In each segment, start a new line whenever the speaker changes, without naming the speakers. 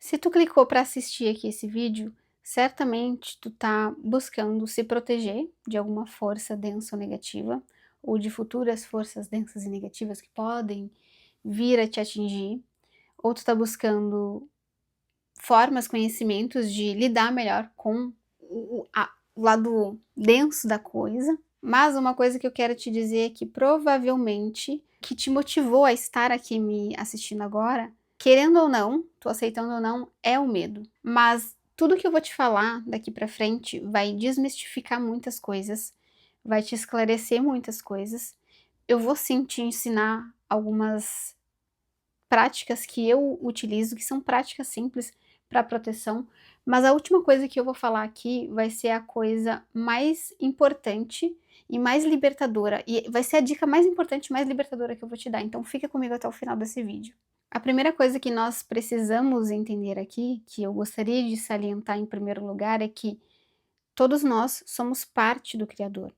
Se tu clicou para assistir aqui esse vídeo, certamente tu tá buscando se proteger de alguma força densa ou negativa, ou de futuras forças densas e negativas que podem vir a te atingir, ou tu tá buscando formas, conhecimentos de lidar melhor com o lado denso da coisa. Mas uma coisa que eu quero te dizer é que provavelmente o que te motivou a estar aqui me assistindo agora, querendo ou não, tu aceitando ou não, é o medo. Mas tudo que eu vou te falar daqui pra frente vai desmistificar muitas coisas, vai te esclarecer muitas coisas. Eu vou sim te ensinar algumas práticas que eu utilizo, que são práticas simples para proteção, mas a última coisa que eu vou falar aqui vai ser a coisa mais importante e mais libertadora, e vai ser a dica mais importante e mais libertadora que eu vou te dar, então fica comigo até o final desse vídeo. A primeira coisa que nós precisamos entender aqui, que eu gostaria de salientar em primeiro lugar, é que todos nós somos parte do Criador.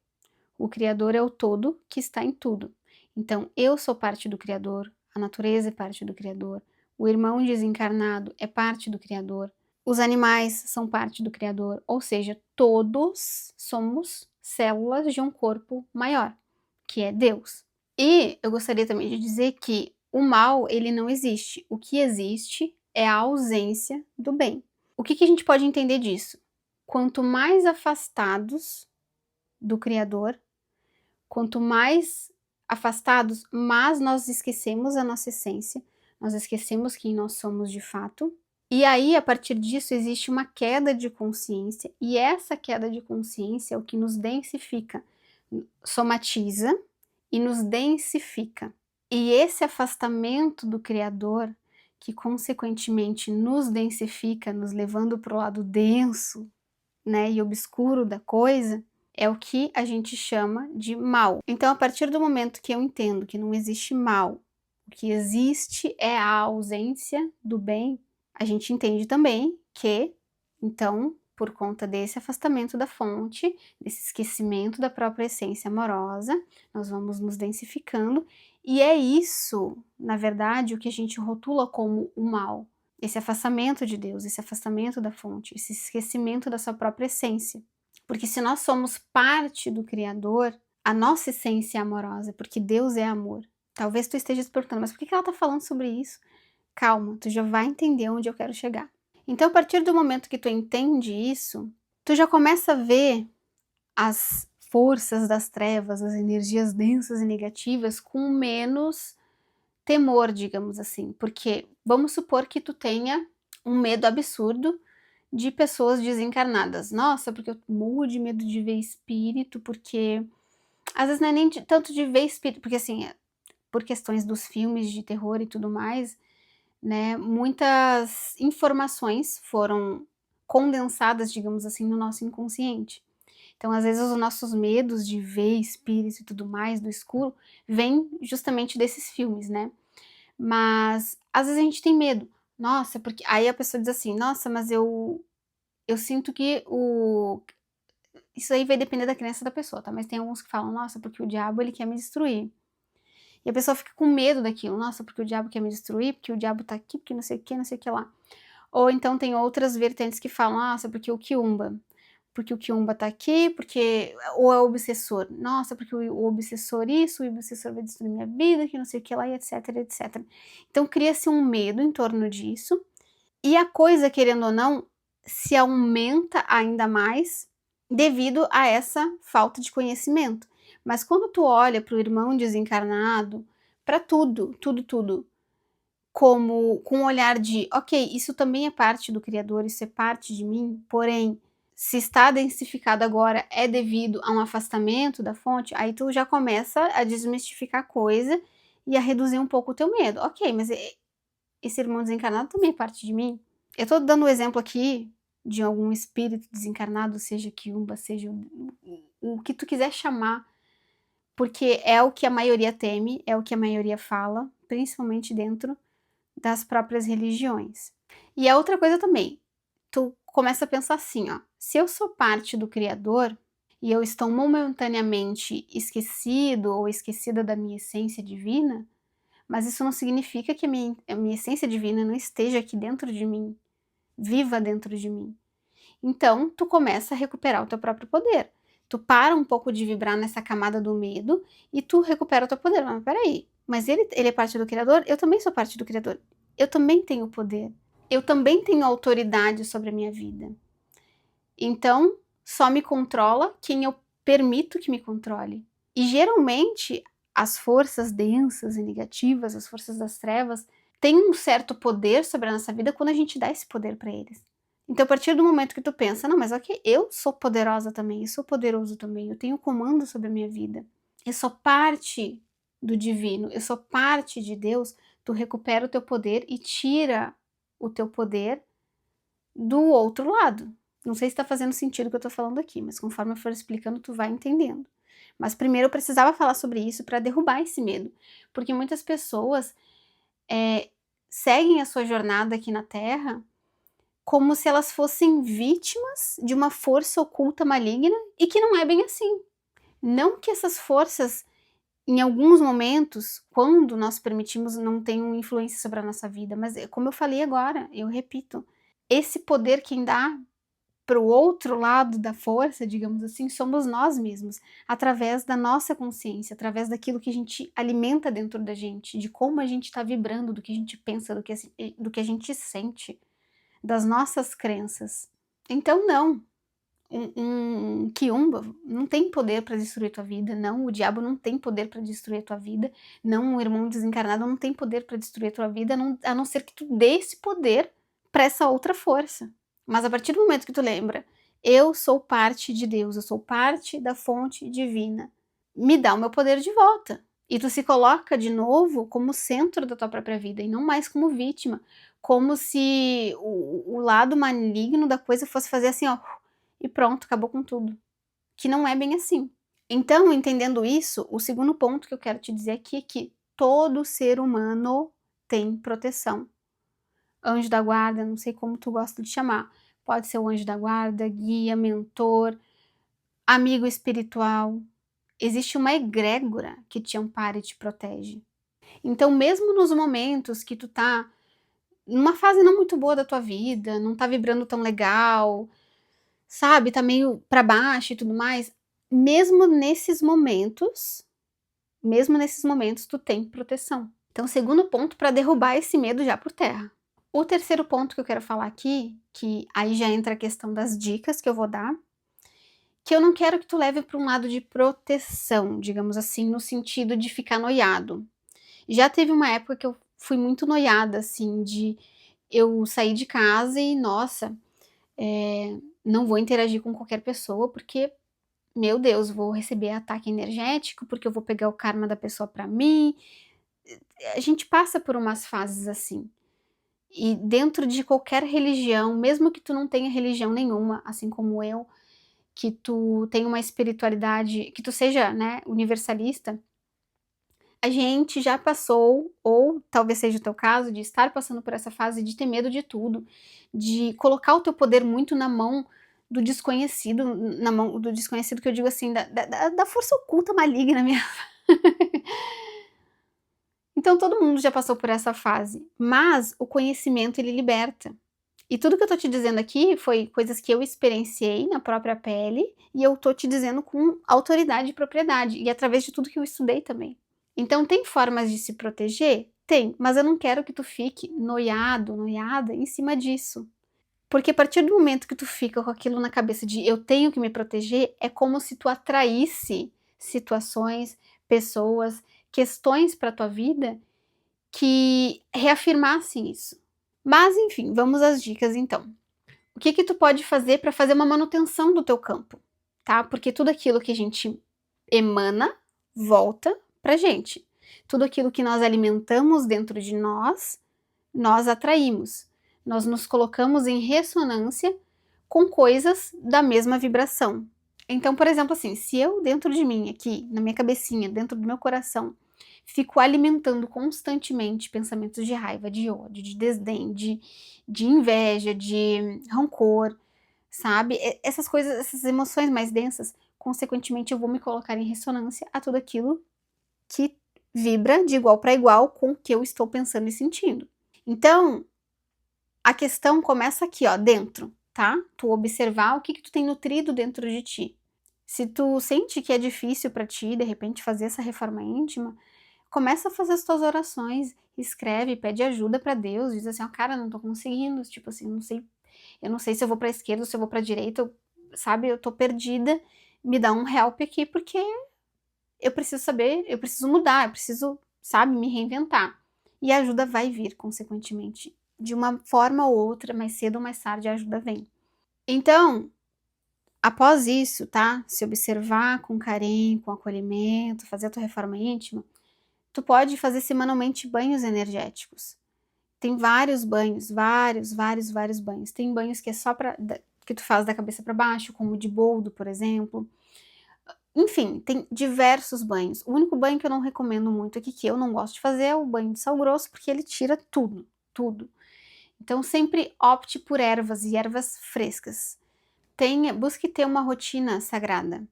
O Criador é o todo que está em tudo. Então, eu sou parte do Criador, a natureza é parte do Criador, o irmão desencarnado é parte do Criador, os animais são parte do Criador, ou seja, todos somos células de um corpo maior, que é Deus. E eu gostaria também de dizer que o mal, ele não existe. O que existe é a ausência do bem. O que a gente pode entender disso? Quanto mais afastados do Criador, quanto mais afastados, mais nós esquecemos a nossa essência, nós esquecemos quem nós somos de fato. E aí, a partir disso, existe uma queda de consciência, e essa queda de consciência é o que nos densifica, somatiza e nos densifica. E esse afastamento do Criador, que consequentemente nos densifica, nos levando para o lado denso, né, e obscuro da coisa, é o que a gente chama de mal. Então, a partir do momento que eu entendo que não existe mal, o que existe é a ausência do bem, a gente entende também que, então, por conta desse afastamento da fonte, desse esquecimento da própria essência amorosa, nós vamos nos densificando, e é isso, na verdade, o que a gente rotula como o mal. Esse afastamento de Deus, esse afastamento da fonte, esse esquecimento da sua própria essência. Porque se nós somos parte do Criador, a nossa essência é amorosa, porque Deus é amor. Talvez tu esteja se perguntando, mas por que ela está falando sobre isso? Calma, tu já vai entender onde eu quero chegar. Então, a partir do momento que tu entende isso, tu já começa a ver as forças das trevas, as energias densas e negativas com menos temor, digamos assim. Porque vamos supor que tu tenha um medo absurdo de pessoas desencarnadas. Nossa, porque eu morro de medo de ver espírito, porque às vezes não é nem tanto de ver espírito, porque assim, por questões dos filmes de terror e tudo mais, né, muitas informações foram condensadas, digamos assim, no nosso inconsciente. Então, às vezes, os nossos medos de ver espíritos e tudo mais do escuro vêm justamente desses filmes, né? Mas às vezes a gente tem medo. Nossa, porque aí a pessoa diz assim: "Nossa, mas eu sinto que o..." Isso aí vai depender da crença da pessoa, tá? Mas tem alguns que falam: "Nossa, porque o diabo ele quer me destruir." E a pessoa fica com medo daquilo. "Nossa, porque o diabo quer me destruir, porque o diabo tá aqui, porque não sei o que, não sei o que lá." Ou então tem outras vertentes que falam: "Nossa, porque o quiumba. Porque o quiumba tá aqui, porque..." Ou é o obsessor. "Nossa, porque o obsessor isso, o obsessor vai destruir minha vida, que não sei o que lá, e etc, etc." Então cria-se um medo em torno disso, e a coisa, querendo ou não, se aumenta ainda mais devido a essa falta de conhecimento. Mas quando tu olha para o irmão desencarnado, para tudo, tudo, tudo, como com um olhar de, ok, isso também é parte do Criador, isso é parte de mim, porém, se está densificado agora é devido a um afastamento da fonte, aí tu já começa a desmistificar a coisa e a reduzir um pouco o teu medo. Ok, mas esse irmão desencarnado também é parte de mim. Eu tô dando um exemplo aqui de algum espírito desencarnado, seja quiumba, seja o que tu quiser chamar, porque é o que a maioria teme, é o que a maioria fala, principalmente dentro das próprias religiões. E a outra coisa também, tu começa a pensar assim, ó, se eu sou parte do Criador e eu estou momentaneamente esquecido ou esquecida da minha essência divina, mas isso não significa que a minha essência divina não esteja aqui dentro de mim. viva dentro de mim. Então, tu começa a recuperar o teu próprio poder. Tu para um pouco de vibrar nessa camada do medo e tu recupera o teu poder. Mas peraí, mas ele é parte do Criador? Eu também sou parte do Criador. Eu também tenho poder. Eu também tenho autoridade sobre a minha vida. Então, só me controla quem eu permito que me controle. E geralmente, as forças densas e negativas, as forças das trevas, têm um certo poder sobre a nossa vida quando a gente dá esse poder para eles. Então, a partir do momento que tu pensa, não, mas ok, eu sou poderosa também, eu sou poderoso também, eu tenho comando sobre a minha vida, eu sou parte do divino, eu sou parte de Deus, tu recupera o teu poder e tira o teu poder do outro lado. Não sei se está fazendo sentido o que eu estou falando aqui, mas conforme eu for explicando, tu vai entendendo. Mas primeiro eu precisava falar sobre isso para derrubar esse medo, porque muitas pessoas seguem a sua jornada aqui na Terra como se elas fossem vítimas de uma força oculta maligna e que não é bem assim. Não que essas forças, em alguns momentos, quando nós permitimos, não tenham influência sobre a nossa vida, mas como eu falei agora, eu repito, esse poder quem dá para o outro lado da força, digamos assim, somos nós mesmos, através da nossa consciência, através daquilo que a gente alimenta dentro da gente, de como a gente está vibrando, do que a gente pensa, do que a gente sente, das nossas crenças. Então, não. Um quiumba não tem poder para destruir tua vida, não, o diabo não tem poder para destruir tua vida, não, um irmão desencarnado não tem poder para destruir tua vida, a não ser que tu dê esse poder para essa outra força. Mas a partir do momento que tu lembra, eu sou parte de Deus, eu sou parte da fonte divina, me dá o meu poder de volta. E tu se coloca de novo como centro da tua própria vida e não mais como vítima, como se o lado maligno da coisa fosse fazer assim, ó, e pronto, acabou com tudo. Que não é bem assim. Então, entendendo isso, o segundo ponto que eu quero te dizer aqui é que todo ser humano tem proteção. Anjo da guarda, não sei como tu gosta de chamar. Pode ser o anjo da guarda, guia, mentor, amigo espiritual. Existe uma egrégora que te ampara e te protege. Então, mesmo nos momentos que tu tá numa fase não muito boa da tua vida, não tá vibrando tão legal, sabe, tá meio pra baixo e tudo mais, mesmo nesses momentos tu tem proteção. Então, segundo ponto para derrubar esse medo já por terra. O terceiro ponto que eu quero falar aqui, que aí já entra a questão das dicas que eu vou dar, que eu não quero que tu leve para um lado de proteção, digamos assim, no sentido de ficar noiado. Já teve uma época que eu fui muito noiada, assim, de eu sair de casa e, nossa, não vou interagir com qualquer pessoa, porque, meu Deus, vou receber ataque energético, porque eu vou pegar o karma da pessoa pra mim. A gente passa por umas fases assim. E dentro de qualquer religião, mesmo que tu não tenha religião nenhuma, assim como eu, que tu tenha uma espiritualidade, que tu seja, né, universalista, a gente já passou, ou talvez seja o teu caso, de estar passando por essa fase de ter medo de tudo, de colocar o teu poder muito na mão do desconhecido, na mão do desconhecido que eu digo assim, da força oculta maligna mesmo. Então todo mundo já passou por essa fase, mas o conhecimento ele liberta. E tudo que eu tô te dizendo aqui foi coisas que eu experienciei na própria pele e eu tô te dizendo com autoridade e propriedade, e através de tudo que eu estudei também. Então tem formas de se proteger? Tem, mas eu não quero que tu fique noiado, noiada em cima disso. Porque a partir do momento que tu fica com aquilo na cabeça de eu tenho que me proteger, é como se tu atraísse situações, pessoas, questões para tua vida que reafirmassem isso. Mas enfim, vamos às dicas então. O que que tu pode fazer para fazer uma manutenção do teu campo, tá? Porque tudo aquilo que a gente emana volta pra gente. Tudo aquilo que nós alimentamos dentro de nós, nós atraímos. Nós nos colocamos em ressonância com coisas da mesma vibração. Então, por exemplo, assim, se eu dentro de mim, aqui, na minha cabecinha, dentro do meu coração, fico alimentando constantemente pensamentos de raiva, de ódio, de desdém, de inveja, de rancor, sabe? Essas coisas, essas emoções mais densas, consequentemente eu vou me colocar em ressonância a tudo aquilo que vibra de igual para igual com o que eu estou pensando e sentindo. Então, A questão começa aqui, ó, dentro, tá? Tu observar o que que tu tem nutrido dentro de ti. Se tu sente que é difícil pra ti, de repente, fazer essa reforma íntima, começa a fazer as tuas orações, escreve, pede ajuda pra Deus, diz assim: "Ó, cara, não tô conseguindo, tipo assim, eu não sei se eu vou pra esquerda ou se eu vou pra direita, sabe, eu tô perdida, me dá um help aqui, porque eu preciso saber, eu preciso mudar, eu preciso, sabe, me reinventar". E a ajuda vai vir, consequentemente. De uma forma ou outra, mais cedo ou mais tarde, a ajuda vem. Então, após isso, tá, se observar com carinho, com acolhimento, fazer a tua reforma íntima, tu pode fazer semanalmente banhos energéticos. Tem vários banhos, vários banhos. Tem banhos que é só que tu faz da cabeça para baixo, como o de boldo, por exemplo. Enfim, tem diversos banhos. O único banho que eu não recomendo muito aqui, que eu não gosto de fazer, é o banho de sal grosso, porque ele tira tudo, tudo. Então sempre opte por ervas e ervas frescas. Busque ter uma rotina sagrada,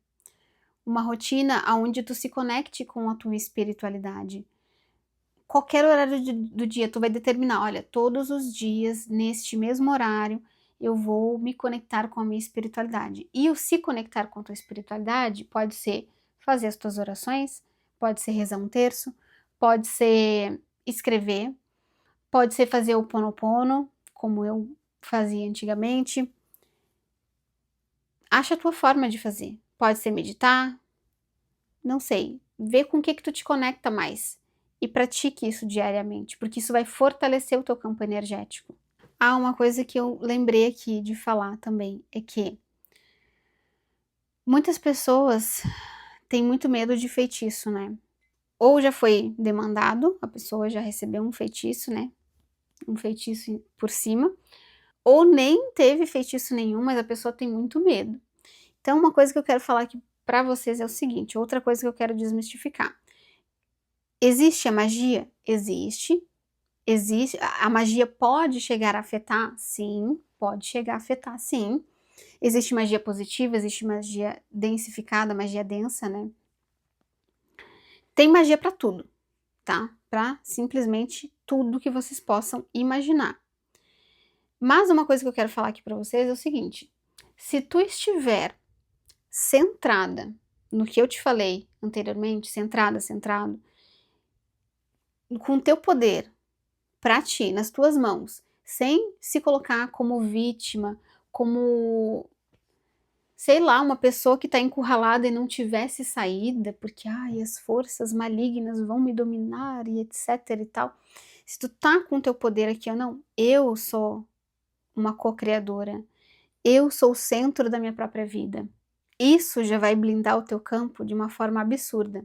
uma rotina aonde tu se conecte com a tua espiritualidade. Qualquer horário do dia tu vai determinar: "Olha, todos os dias, neste mesmo horário, eu vou me conectar com a minha espiritualidade". E o se conectar com a tua espiritualidade pode ser fazer as tuas orações, pode ser rezar um terço, pode ser escrever, pode ser fazer o Ho'oponopono, como eu fazia antigamente. Acha a tua forma de fazer. Pode ser meditar, não sei, vê com o que tu te conecta mais e pratique isso diariamente, porque isso vai fortalecer o teu campo energético. Ah, uma coisa que eu lembrei aqui de falar também é que muitas pessoas têm muito medo de feitiço, né? Ou já foi demandado, a pessoa já recebeu um feitiço, né? Um feitiço por cima, ou nem teve feitiço nenhum, mas a pessoa tem muito medo. Então, uma coisa que eu quero falar aqui pra vocês é o seguinte, outra coisa que eu quero desmistificar. Existe a magia? Existe. Existe. A magia pode chegar a afetar? Sim, pode chegar a afetar, sim. Existe magia positiva, existe magia densificada, magia densa, né? Tem magia pra tudo, tá? Pra simplesmente tudo que vocês possam imaginar. Mas uma coisa que eu quero falar aqui pra vocês é o seguinte: se tu estiver centrada no que eu te falei anteriormente, centrado, com o teu poder pra ti, nas tuas mãos, sem se colocar como vítima, como, sei lá, uma pessoa que tá encurralada e não tivesse saída, porque ai, as forças malignas vão me dominar e etc e tal. Se tu tá com o teu poder aqui, ou não, eu sou uma co-criadora, eu sou o centro da minha própria vida. Isso já vai blindar o teu campo de uma forma absurda.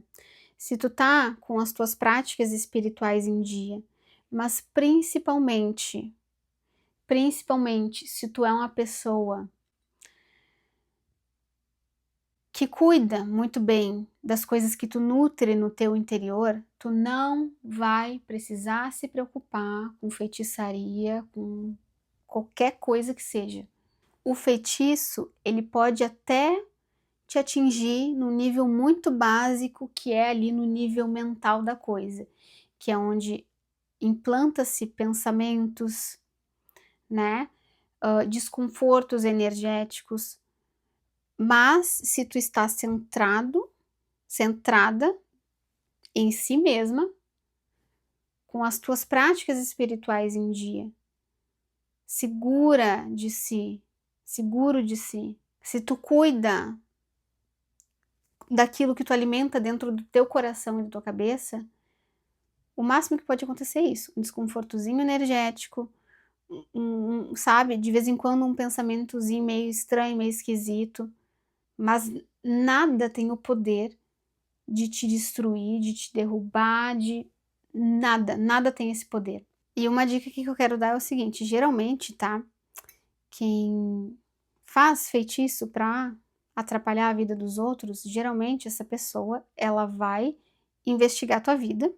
Se tu tá com as tuas práticas espirituais em dia, mas principalmente se tu é uma pessoa que cuida muito bem das coisas que tu nutre no teu interior, tu não vai precisar se preocupar com feitiçaria, com qualquer coisa que seja. O feitiço, ele pode até te atingir no nível muito básico, que é ali no nível mental da coisa, que é onde implanta-se pensamentos, né, desconfortos energéticos, mas se tu está centrada em si mesma, com as tuas práticas espirituais em dia, segura de si, seguro de si, se tu cuida daquilo que tu alimenta dentro do teu coração e da tua cabeça, o máximo que pode acontecer é isso, um desconfortozinho energético, sabe, de vez em quando um pensamentozinho meio estranho, meio esquisito, mas nada tem o poder de te destruir, de te derrubar, de nada tem esse poder. E uma dica aqui que eu quero dar é o seguinte, geralmente, tá, quem faz feitiço pra atrapalhar a vida dos outros, geralmente essa pessoa, ela vai investigar a tua vida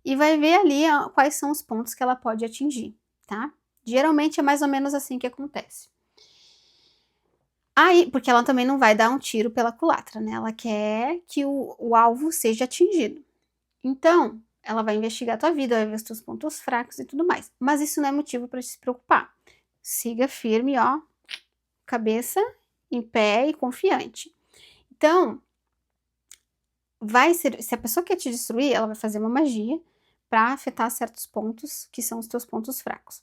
e vai ver ali quais são os pontos que ela pode atingir, tá? Geralmente é mais ou menos assim que acontece. Aí, porque ela também não vai dar um tiro pela culatra, né? Ela quer que o alvo seja atingido. Então, ela vai investigar a tua vida, vai ver os teus pontos fracos e tudo mais. Mas isso não é motivo para se preocupar. Siga firme, ó, cabeça em pé e confiante. Então, se a pessoa quer te destruir, ela vai fazer uma magia para afetar certos pontos que são os teus pontos fracos.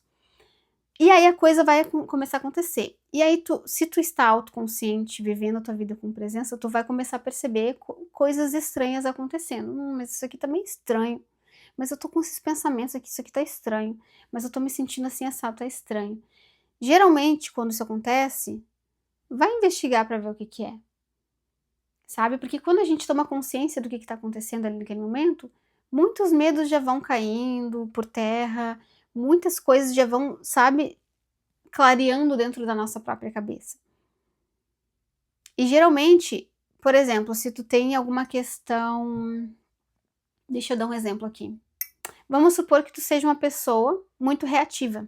E aí a coisa vai começar a acontecer. E aí se tu está autoconsciente, vivendo a tua vida com presença, tu vai começar a perceber coisas estranhas acontecendo. Mas isso aqui tá meio estranho. Mas eu tô com esses pensamentos aqui, isso aqui tá estranho. Mas eu tô me sentindo assim assado, tá estranho. Geralmente, quando isso acontece, vai investigar para ver o que que é. Sabe? Porque quando a gente toma consciência do que tá acontecendo ali naquele momento, muitos medos já vão caindo por terra, muitas coisas já vão, sabe, clareando dentro da nossa própria cabeça. E geralmente, por exemplo, se tu tem alguma questão, deixa eu dar um exemplo aqui. Vamos supor que tu seja uma pessoa muito reativa.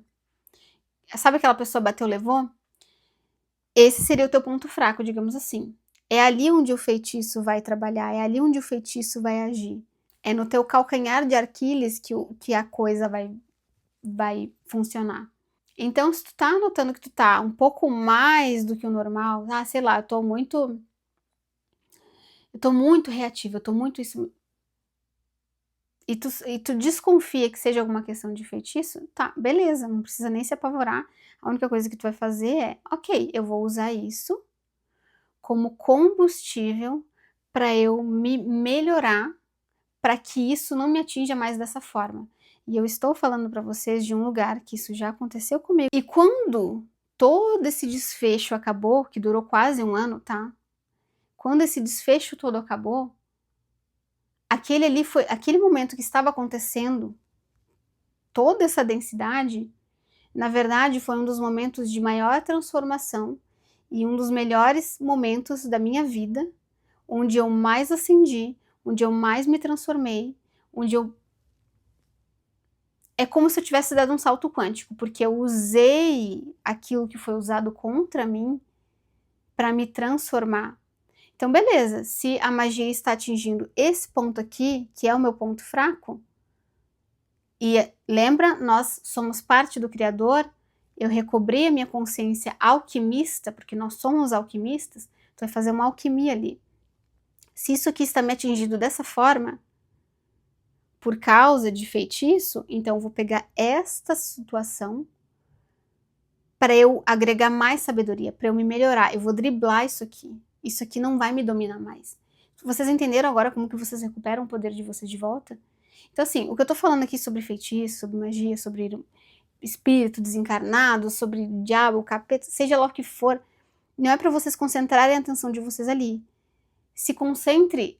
Sabe aquela pessoa bateu, levou? Esse seria o teu ponto fraco, digamos assim. É ali onde o feitiço vai trabalhar, é ali onde o feitiço vai agir. É no teu calcanhar de Aquiles que a coisa vai funcionar. Então, se tu tá notando que tu tá um pouco mais do que o normal, sei lá, eu tô muito reativa, eu tô muito isso. E tu desconfia que seja alguma questão de feitiço, tá, beleza, não precisa nem se apavorar. A única coisa que tu vai fazer é, ok, eu vou usar isso como combustível para eu me melhorar, para que isso não me atinja mais dessa forma. E eu estou falando para vocês de um lugar que isso já aconteceu comigo. E quando todo esse desfecho acabou, que durou quase um ano, tá? Quando esse desfecho todo acabou, aquele momento que estava acontecendo, toda essa densidade, na verdade foi um dos momentos de maior transformação e um dos melhores momentos da minha vida, onde eu mais ascendi, onde eu mais me transformei, onde eu... É como se eu tivesse dado um salto quântico, porque eu usei aquilo que foi usado contra mim para me transformar. Então, beleza, se a magia está atingindo esse ponto aqui, que é o meu ponto fraco, e lembra, nós somos parte do Criador, eu recobri a minha consciência alquimista, porque nós somos alquimistas, então vai fazer uma alquimia ali. Se isso aqui está me atingindo dessa forma, por causa de feitiço, então eu vou pegar esta situação para eu agregar mais sabedoria, para eu me melhorar, eu vou driblar isso aqui não vai me dominar mais. Vocês entenderam agora como que vocês recuperam o poder de vocês de volta? Então assim, o que eu tô falando aqui sobre feitiço, sobre magia, sobre espírito desencarnado, sobre diabo, capeta, seja lá o que for, não é para vocês concentrarem a atenção de vocês ali. Se concentre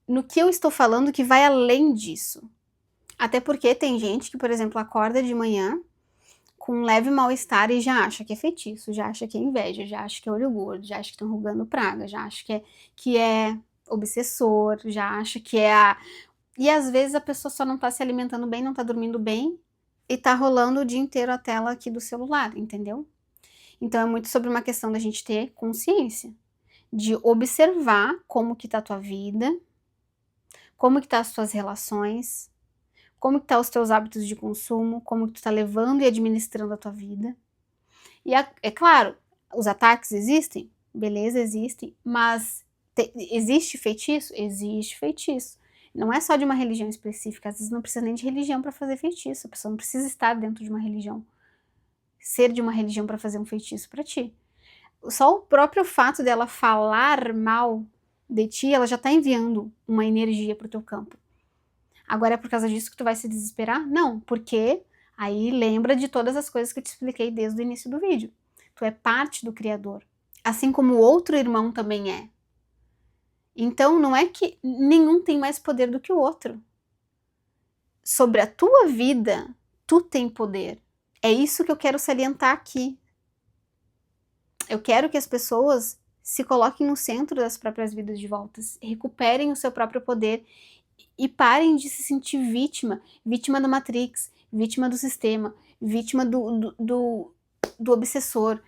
no que eu estou falando que vai além disso. Até porque tem gente que, por exemplo, acorda de manhã com um leve mal-estar e já acha que é feitiço, já acha que é inveja, já acha que é olho gordo, já acha que estão rogando praga, já acha que é obsessor, já acha que é a... E às vezes a pessoa só não tá se alimentando bem, não tá dormindo bem e tá rolando o dia inteiro a tela aqui do celular, entendeu? Então é muito sobre uma questão da gente ter consciência, de observar como que tá a tua vida, como que tá as tuas relações, como que tá os teus hábitos de consumo, como que tu tá levando e administrando a tua vida. E é claro, os ataques existem, beleza, existem, mas existe feitiço? Existe feitiço. Não é só de uma religião específica, às vezes não precisa nem de religião para fazer feitiço, a pessoa não precisa estar dentro de uma religião, ser de uma religião para fazer um feitiço para ti. Só o próprio fato dela falar mal de ti, ela já tá enviando uma energia pro teu campo. Agora é por causa disso que tu vai se desesperar? Não, porque aí lembra de todas as coisas que eu te expliquei desde o início do vídeo. Tu é parte do Criador, assim como o outro irmão também é. Então não é que nenhum tem mais poder do que o outro. Sobre a tua vida, tu tem poder. É isso que eu quero salientar aqui. Eu quero que as pessoas se coloquem no centro das próprias vidas de volta, recuperem o seu próprio poder e parem de se sentir vítima da Matrix, vítima do sistema, vítima do obsessor,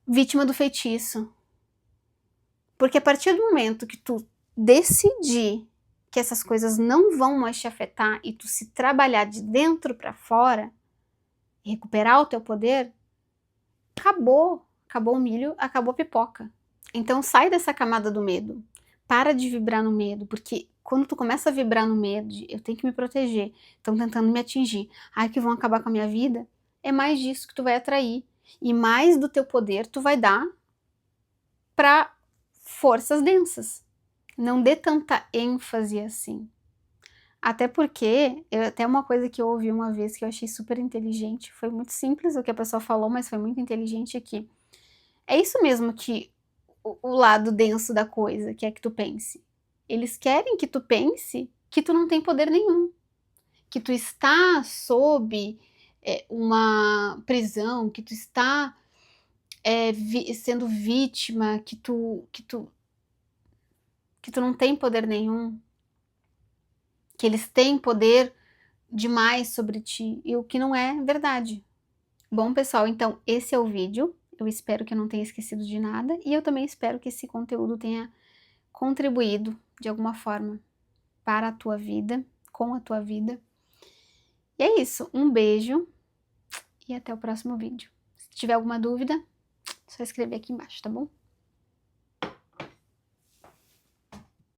vítima do feitiço. Porque a partir do momento que tu decidir que essas coisas não vão mais te afetar e tu se trabalhar de dentro para fora, recuperar o teu poder, acabou. Acabou o milho, acabou a pipoca. Então sai dessa camada do medo. Para de vibrar no medo, porque quando tu começa a vibrar no medo de eu tenho que me proteger, estão tentando me atingir, ai que vão acabar com a minha vida, é mais disso que tu vai atrair. E mais do teu poder tu vai dar para forças densas. Não dê tanta ênfase assim. Até porque, até uma coisa que eu ouvi uma vez que eu achei super inteligente, foi muito simples o que a pessoa falou, mas foi muito inteligente aqui. É isso mesmo que o lado denso da coisa quer que tu pense. Eles querem que tu pense que tu não tem poder nenhum, que tu está sob uma prisão, que tu está sendo vítima, que tu não tem poder nenhum, que eles têm poder demais sobre ti, e o que não é verdade. Bom, pessoal, então esse é o vídeo. Eu espero que eu não tenha esquecido de nada e eu também espero que esse conteúdo tenha contribuído de alguma forma para a tua vida, com a tua vida. E é isso, um beijo e até o próximo vídeo. Se tiver alguma dúvida, é só escrever aqui embaixo, tá bom?